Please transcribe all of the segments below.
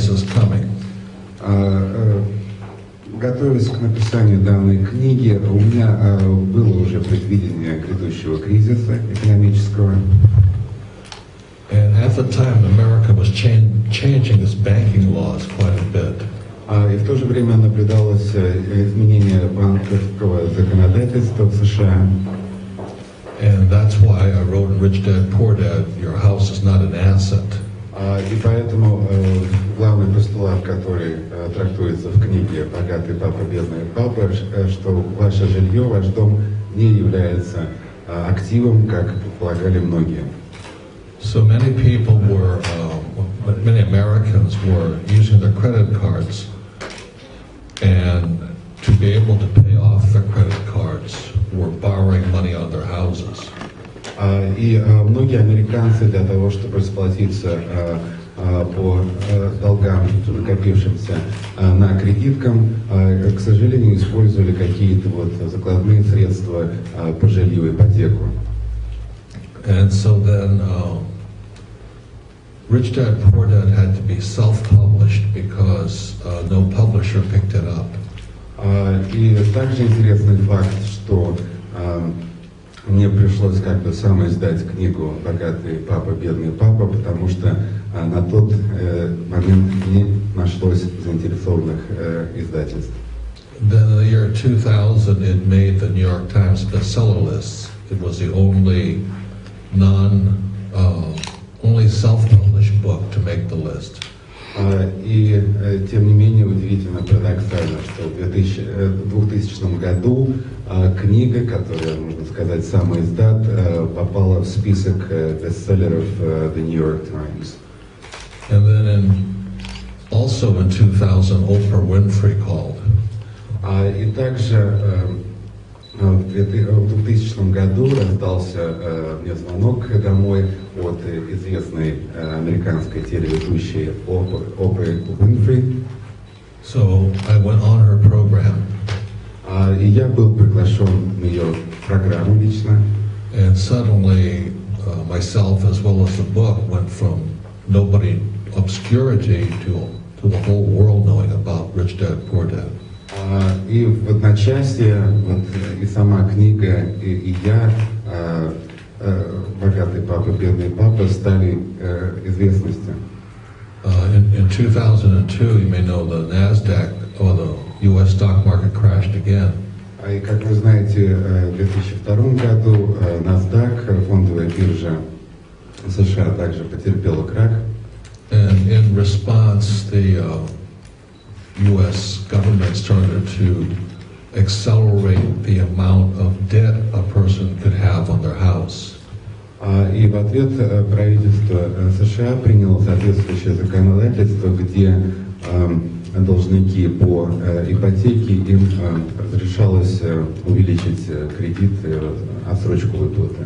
crisis coming. Готовясь к написанию данной книги, у меня было уже предвидение грядущего кризиса экономического. And at the time, America was changing its banking laws quite a bit. И в то же время наблюдалось изменение банковского законодательства в США. And that's why I wrote in Rich Dad, Poor Dad, your house is not an asset. И поэтому главный постулат, который трактуется в книге «Богатый папа, бедный папа», что ваше жилье, ваш дом не является активом, как предполагали многие. So many people were, many Americans were using their credit cards, and to be able to pay off their credit cards, were borrowing money on their houses. И многие американцы для того, чтобы расплатиться по долгам, накопившимся на кредиткам, к сожалению, использовали какие-то вот закладные средства по жилью, ипотеку. And so then Rich Dad, Poor Dad had to be self-published because no publisher picked it up. И также интересный факт, что мне пришлось как бы сам издать книгу «Богатый папа, бедный папа», потому что на тот момент не нашлось заинтересованных издательств. Then in the year 2000, it made the New York Times bestseller lists. It was the only only self-published book to make the list. И тем не менее удивительно, парадоксально, что в 2000 году книга, которая, можно сказать, самоиздат, попала в список бестселлеров The New York Times. And then also in 2000, Oprah Winfrey called. И также в 2000 году раздался мне звонок домой от известной американской телеведущей Опры Уинфри. So I went on her program. И я был приглашен на ее программу лично. And suddenly, myself as well as the book went from nobody obscurity to the whole world knowing about Rich Dad, Poor Dad. И в одночасье вот, и сама книга, и я, «Богатый папа, бедный папа», стали известностью. In 2002, you may know the NASDAQ, or the U.S. stock market crashed again. И как вы знаете, в 2002 году NASDAQ, фондовая биржа США, также потерпела крах. And in response, the U.S. government started to accelerate the amount of debt a person could have on their house. И в ответ правительство США приняло соответствующее законодательство, где должники по ипотеке им разрешалось увеличить кредит, отсрочку выплаты.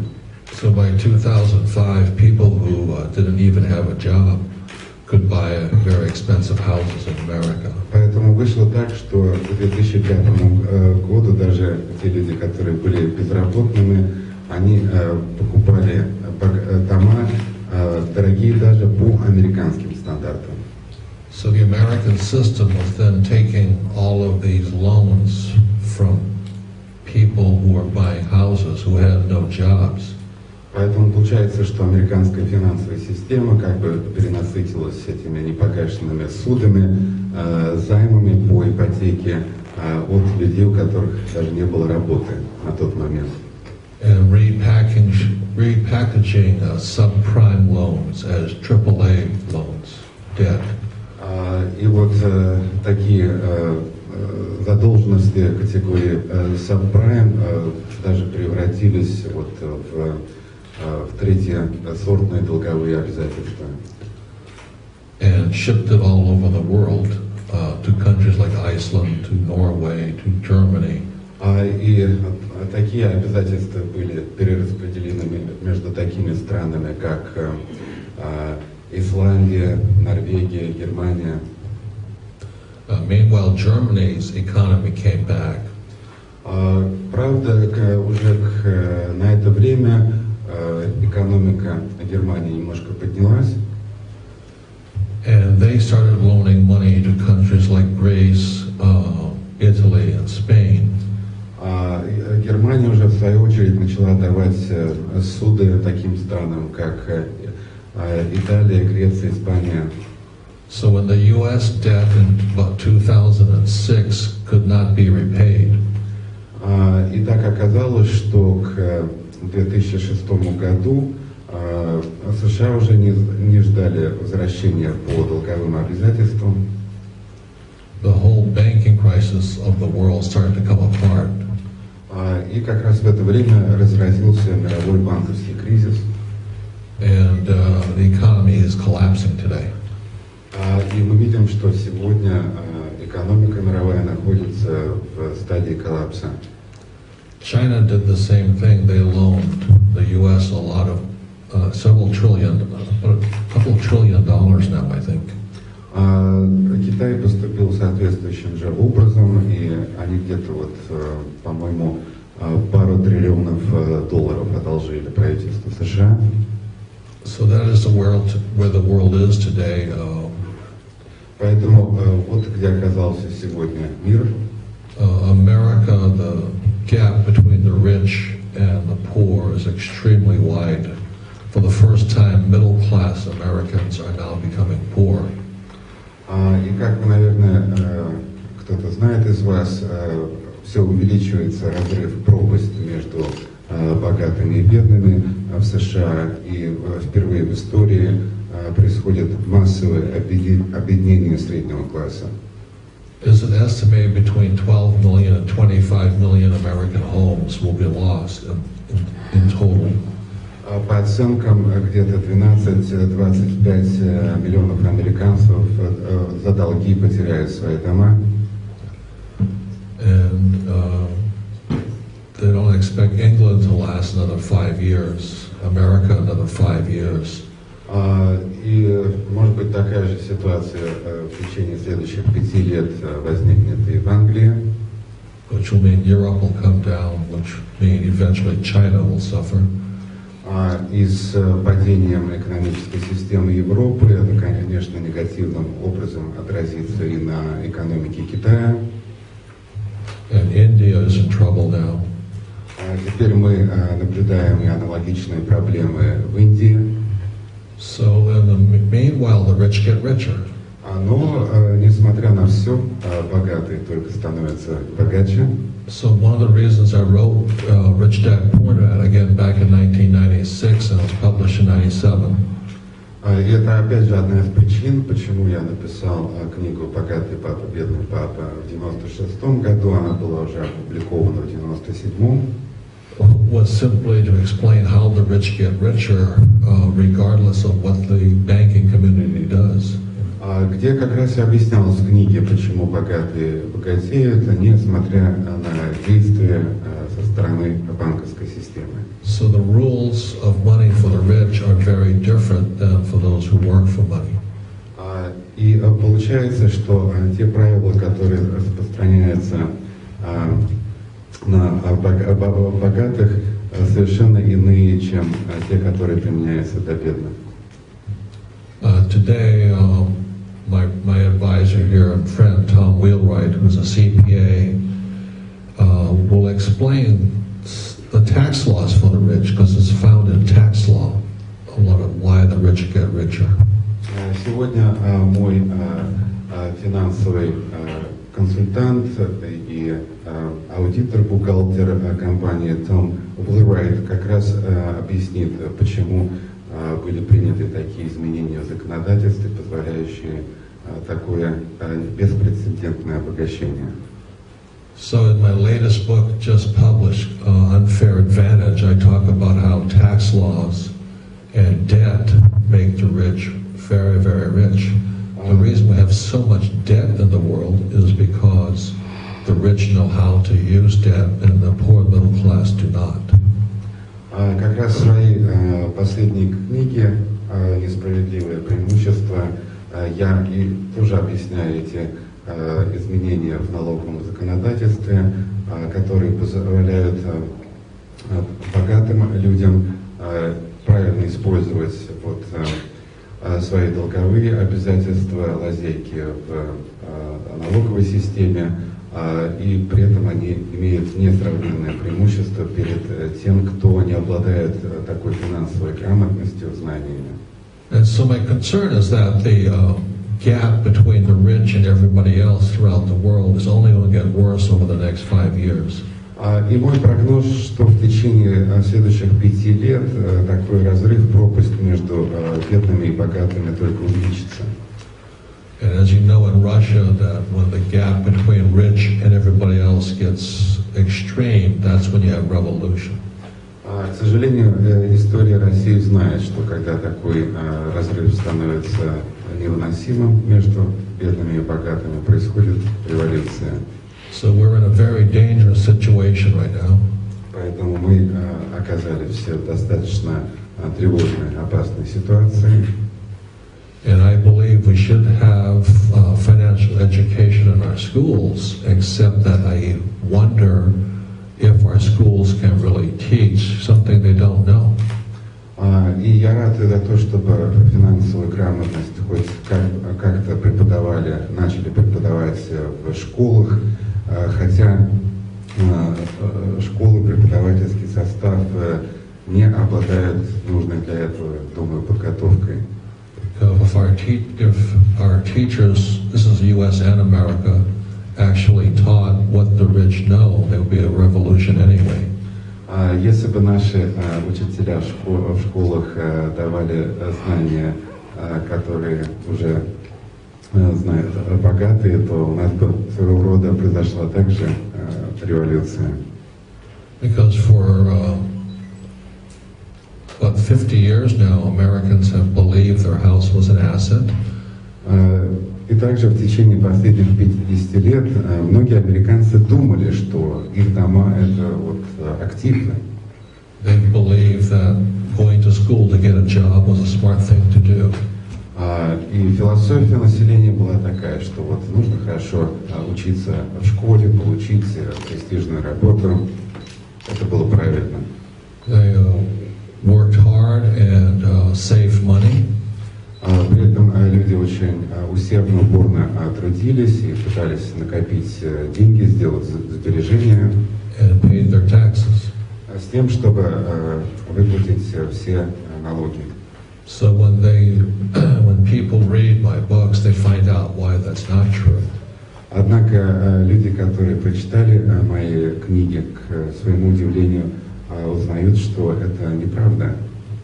So by 2005, people who didn't even have a job could buy very expensive houses in America. Поэтому вышло так, что к 2005 году даже те люди, которые были безработными, они покупали дома дорогие даже по американским стандартам. So the American system was then taking all of these loans from people who were buying houses who had no jobs. Поэтому получается, что американская финансовая система как бы перенасытилась этими непогашенными судами, займами по ипотеке от людей, у которых даже не было работы на тот момент. And repackaging subprime loans as AAA loans, debt. И вот такие задолженности категории subprime даже превратились вот в третьесортные долговые обязательства. And shipped it all over the world to countries like Iceland, to Norway, to Germany. И такие обязательства были перераспределены между такими странами, как Исландия, Норвегия, Германия. Meanwhile, Germany's economy came back. Правда, уже на это время экономика Германии немножко поднялась. And they started loaning начала давать суды таким странам, как Италия, Греция, Испания. So when the U.S. debt in about 2006 could not be repaid, И так оказалось, что к 2006 году США уже не ждали возвращения по долговым обязательствам. the whole banking crisis of the world started to come apart. И как раз в это время разразился мировой банковский кризис. And the economy is collapsing today. И мы видим, что сегодня экономика мировая находится в стадии коллапса. China did the same thing. They loaned the U.S. a lot of several trillion, a couple $trillion now, I think. Китай поступил соответствующим же образом, и они где-то вот, по-моему, пару триллионов долларов одолжили правительству США. So that is the world where the world is today. Поэтому вот где оказался сегодня мир. America, the gap between the rich and the poor is extremely wide. For the first time, middle-class Americans are now becoming poor. И как вы, наверное, кто-то знает из вас, все увеличивается разрыв, пропасть между богатыми и бедными в США, и впервые в истории происходит массовое объединение среднего класса. Is it estimated between 12 million and 25 million American homes will be lost in total? По оценкам, где-то 12-25 миллионов американцев за долги потеряют свои дома. And they don't expect England to last another 5 years, America another 5 years. И может быть такая же ситуация в течение следующих 5 лет возникнет и в Англии. Which will mean Europe will come down, which mean eventually China will suffer. И с падением экономической системы Европы это, конечно, негативным образом отразится и на экономике Китая. And India is in trouble now. Теперь мы наблюдаем и аналогичные проблемы в Индии. So in the meanwhile, the rich get richer. Но, несмотря на все, богатые только становятся богаче. So one of the reasons I wrote Rich Dad Poor Dad again back in 1996 and it was published in 1997. И это опять же одна из причин, почему я написал книгу «Богатый папа, бедный папа» в 1996 году, она была уже опубликована в 1997. Was simply to explain how the rich get richer regardless of what the banking community does. Где как раз и объяснялось в книге, почему богатые богатеют, несмотря на действия со стороны банковской системы. So the rules of money for the rich are very different than for those who work for money. И получается, что те правила, которые распространяются на богатых, совершенно иные, чем те, которые применяются для бедных. Today, my advisor here and friend Tom Wheelwright, who's a CPA, will explain the tax laws for the rich because it's found in tax law a lot of why the rich get richer. Сегодня мой финансовый консультант и аудитор, бухгалтер компании Том Wheelwright как раз объяснит, почему были приняты такие изменения в законодательстве, позволяющие такое беспрецедентное обогащение. So in my latest book, just published, Unfair Advantage, I talk about how tax laws and debt make the rich very, very rich. The reason we have so much debt in the world is because the rich know how to use debt and the poor middle class do not. Как раз в своей последней книге «Несправедливое преимущество» я и тоже объясняю эти изменения в налоговом законодательстве, которые позволяют богатым людям правильно использовать свои долговые обязательства, лазейки в налоговой системе, и при этом они имеют несравненное преимущество перед тем, кто не обладает такой финансовой грамотностью, знаниями. And so my concern is that the gap between the rich and everybody else throughout the world is only going to get worse over the next 5 years. И мой прогноз, что в течение следующих 5 лет такой разрыв, пропасть между бедными и богатыми только увеличится. And as you know, in Russia, that when the gap between rich and everybody else gets extreme, that's when you have revolution. К сожалению, история России знает, что когда такой разрыв становится невыносимым между бедными и богатыми, происходит революция. So we're in a very dangerous situation right now. Поэтому мы оказались все в достаточно тревожной, опасной ситуации. And I believe we should have financial education in our schools, except that I wonder if our schools can really teach something they don't know. И я рад за то, чтобы финансовую грамотность хоть как-то начали преподавать в школах, хотя школы, преподавательский состав не обладают нужной для этого, думаю, подготовкой. If our teachers, this is the U.S. and America, actually taught what the rich know, there would be a revolution anyway. Если бы наши учителя в школах давали знания, которые уже знают богатые, то у нас бы своего рода произошла также революция. Because for about 50 years now, Americans have believed their house was an asset. И также в течение последних 50 лет многие американцы думали, что их дома это вот активы. They believed that going to school to get a job was a smart thing to do. И философия населения была такая, что вот нужно хорошо учиться в школе, получить престижную работу. Это было правильно. They worked hard and saved money. При этом люди очень усердно, упорно трудились и пытались накопить деньги, сделать сбережения. And paid their taxes. С тем, чтобы выплатить все налоги. So when people read my books, they find out why that's not true. Однако люди, которые прочитали мои книги, к своему удивлению, узнают, что это неправда.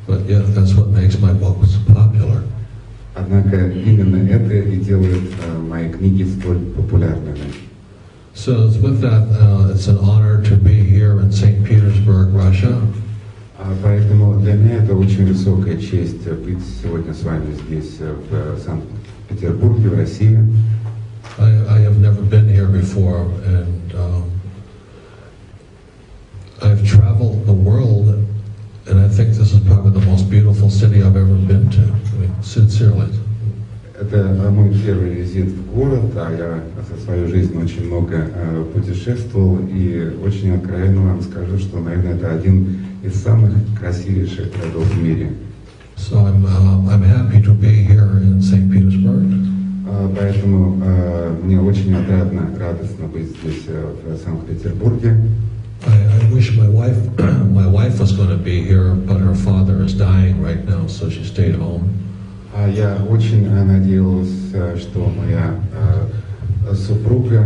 But yet that's what makes my books popular. Однако именно это и делает мои книги столь популярными. So with that, it's an honor to be here in St. Petersburg, Russia. Поэтому для меня это очень высокая честь быть сегодня с вами здесь, в Санкт-Петербурге, в России. I have never been here before, and I've traveled the world, and I think this is probably the most beautiful city I've ever been to. I mean, sincerely. Это мой первый визит в город, а я за свою жизнь очень много путешествовал, и очень откровенно вам скажу, что, наверное, это один из самых красивейших городов в мире. So I'm happy to be here in St. Petersburg. Поэтому мне очень отрадно, радостно быть здесь, в Санкт-Петербурге. I wish my wife was going to be here, but her father is dying right now, so she stayed home. Я очень надеялся, что моя супруга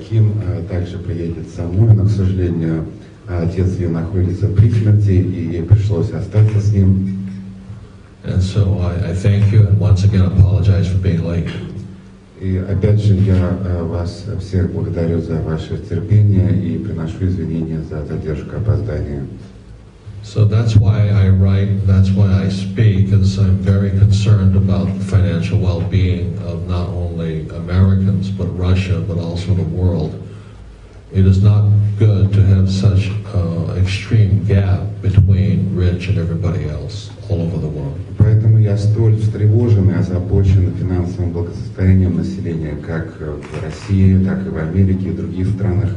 Ким также приедет со мной, но, к сожалению, отец ее находится при смерти, и ей пришлось остаться с ним. And so I thank you and once again apologize for being late. И опять же я вас всех благодарю за ваше терпение и приношу извинения за задержку, опоздание. So that's why I write, that's why I speak, because I'm very concerned about the financial well-being of not only Americans, but Russia, but also the world. It is not good to have such extreme gap between rich and everybody else all over the world. Поэтому я столь встревожен и озабочен финансовым благосостоянием населения, как в России, так и в Америке и других странах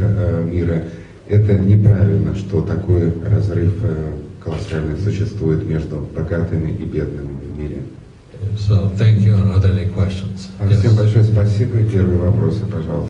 мира. Это неправильно, что такой разрыв колоссальный существует между богатыми и бедными в мире. So thank you. Are there any questions? Всем большое спасибо. И первые вопросы, пожалуйста.